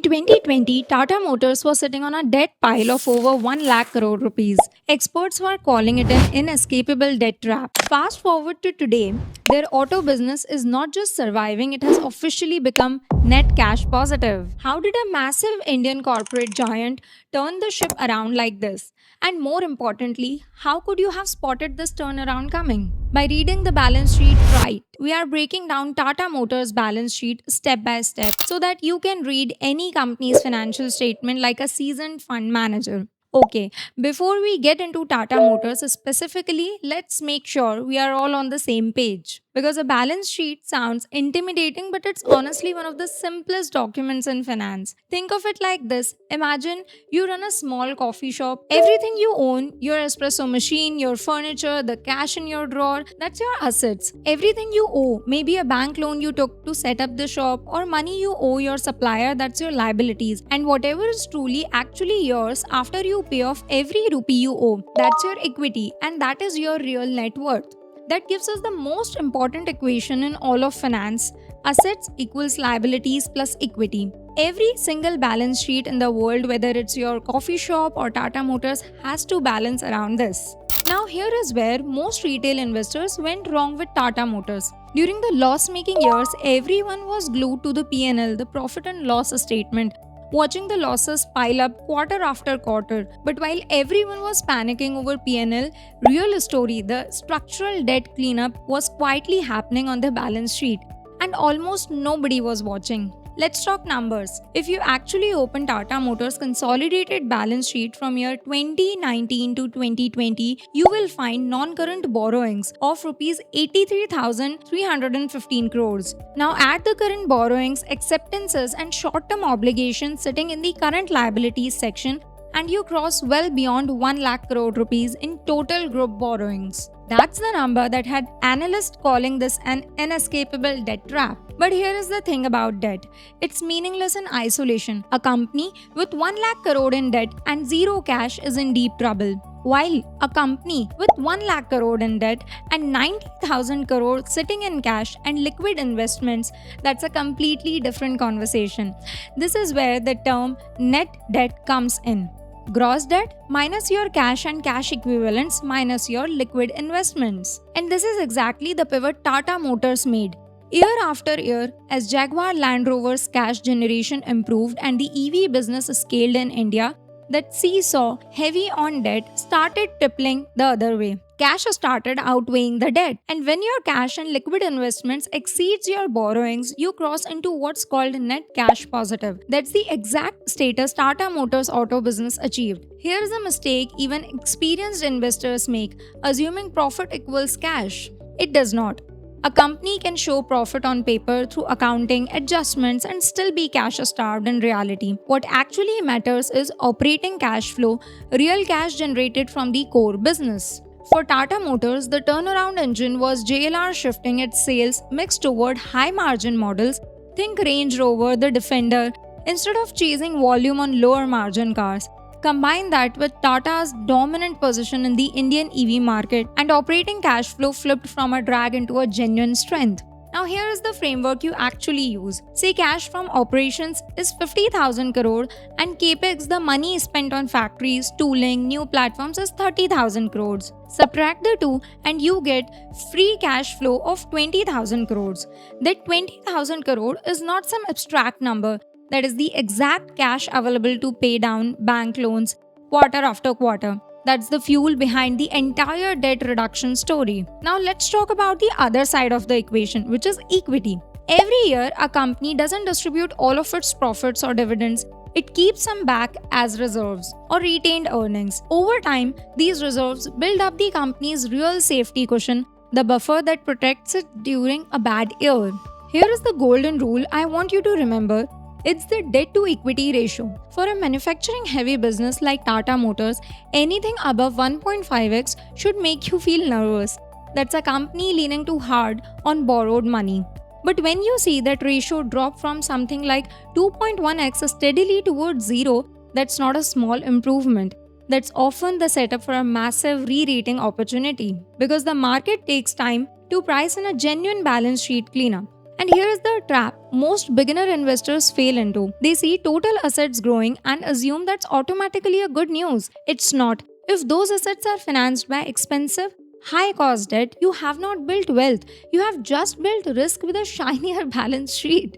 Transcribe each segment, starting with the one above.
In 2020, Tata Motors was sitting on a debt pile of over 1 lakh crore rupees. Experts were calling it an inescapable debt trap. Fast forward to today, their auto business is not just surviving, it has officially become net cash positive. How did a massive Indian corporate giant turn the ship around like this? And more importantly, how could you have spotted this turnaround coming? By reading the balance sheet right, we are breaking down Tata Motors' balance sheet step by step so that you can read any company's financial statement like a seasoned fund manager. Okay, before we get into Tata Motors specifically, let's make sure we are all on the same page. Because a balance sheet sounds intimidating, but it's honestly one of the simplest documents in finance. Think of it like this: imagine you run a small coffee shop. Everything you own, your espresso machine, your furniture, the cash in your drawer, that's your assets. Everything you owe, maybe a bank loan you took to set up the shop, or money you owe your supplier, that's your liabilities. And whatever is truly actually yours after you pay off every rupee you owe, that's your equity, and that is your real net worth. That gives us the most important equation in all of finance: assets equals liabilities plus equity. Every single balance sheet in the world, whether it's your coffee shop or Tata Motors, has to balance around this. Now, here is where most retail investors went wrong with Tata Motors. During the loss making years, everyone was glued to the P&L, the profit and loss statement, watching the losses pile up quarter after quarter. But while everyone was panicking over P&L, real story, the structural debt cleanup was quietly happening on the balance sheet, and almost nobody was watching. Let's talk numbers. If you actually open Tata Motors' consolidated balance sheet from year 2019 to 2020, you will find non-current borrowings of rupees 83,315 crores. Now add the current borrowings, acceptances and short-term obligations sitting in the current liabilities section, and you cross well beyond 1 lakh crore rupees in total group borrowings. That's the number that had analysts calling this an inescapable debt trap. But here is the thing about debt: it's meaningless in isolation. A company with 1 lakh crore in debt and zero cash is in deep trouble, while a company with 1 lakh crore in debt and 90,000 crore sitting in cash and liquid investments, that's a completely different conversation. This is where the term net debt comes in. Gross debt minus your cash and cash equivalents minus your liquid investments. And this is exactly the pivot Tata Motors made. Year after year, as Jaguar Land Rover's cash generation improved and the EV business scaled in India, that seesaw, heavy on debt, started tippling the other way. Cash started outweighing the debt, and when your cash and liquid investments exceeds your borrowings, you cross into what's called net cash positive. That's the exact status Tata Motors auto business achieved. Here's a mistake even experienced investors make: assuming profit equals cash. It does not. A company can show profit on paper through accounting adjustments and still be cash starved in reality. What actually matters is operating cash flow, real cash generated from the core business. For Tata Motors, the turnaround engine was JLR shifting its sales mix toward high margin models. Think Range Rover, the Defender, instead of chasing volume on lower margin cars. Combine that with Tata's dominant position in the Indian EV market, and operating cash flow flipped from a drag into a genuine strength. Now here is the framework you actually use. Say cash from operations is 50,000 crore and capex, the money spent on factories, tooling, new platforms, is 30,000 crores. Subtract the two and you get free cash flow of 20,000 crores. That 20,000 crore is not some abstract number. That is the exact cash available to pay down bank loans quarter after quarter. That's the fuel behind the entire debt reduction story. Now let's talk about the other side of the equation, which is equity. Every year, a company doesn't distribute all of its profits or dividends. It keeps some back as reserves or retained earnings. Over time, these reserves build up the company's real safety cushion, the buffer that protects it during a bad year. Here is the golden rule I want you to remember. It's the debt to equity ratio. For a manufacturing heavy business like Tata Motors, anything above 1.5x should make you feel nervous. That's a company leaning too hard on borrowed money. But when you see that ratio drop from something like 2.1x steadily towards zero, that's not a small improvement. That's often the setup for a massive re-rating opportunity, because the market takes time to price in a genuine balance sheet cleanup. And here is the trap most beginner investors fail into. They see total assets growing and assume that's automatically a good news. It's not. If those assets are financed by expensive, high cost debt, you have not built wealth. You have just built risk with a shinier balance sheet.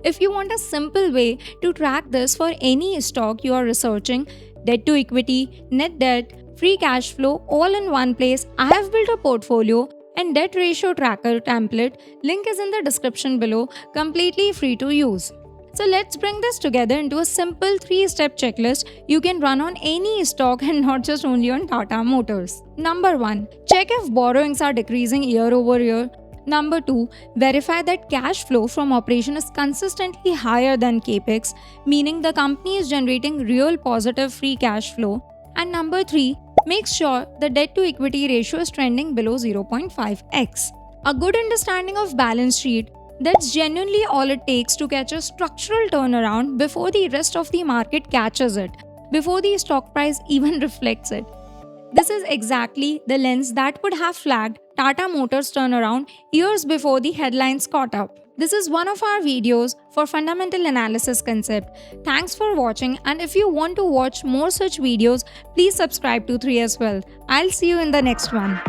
If you want a simple way to track this for any stock you are researching, debt to equity, net debt, free cash flow, all in one place, I have built a portfolio and debt ratio tracker template. Link is in the description below, completely free to use. So let's bring this together into a simple 3-step checklist you can run on any stock and not just only on Tata Motors. Number 1. Check if borrowings are decreasing year over year. Number 2. Verify that cash flow from operation is consistently higher than capex, meaning the company is generating real positive free cash flow. And number 3. Make sure the debt to equity ratio is trending below 0.5x. A good understanding of balance sheet, that's genuinely all it takes to catch a structural turnaround before the rest of the market catches it, before the stock price even reflects it. This is exactly the lens that would have flagged Tata Motors turnaround years before the headlines caught up. This is one of our videos for fundamental analysis concept. Thanks for watching, and if you want to watch more such videos, please subscribe to 3S Wealth. I'll see you in the next one.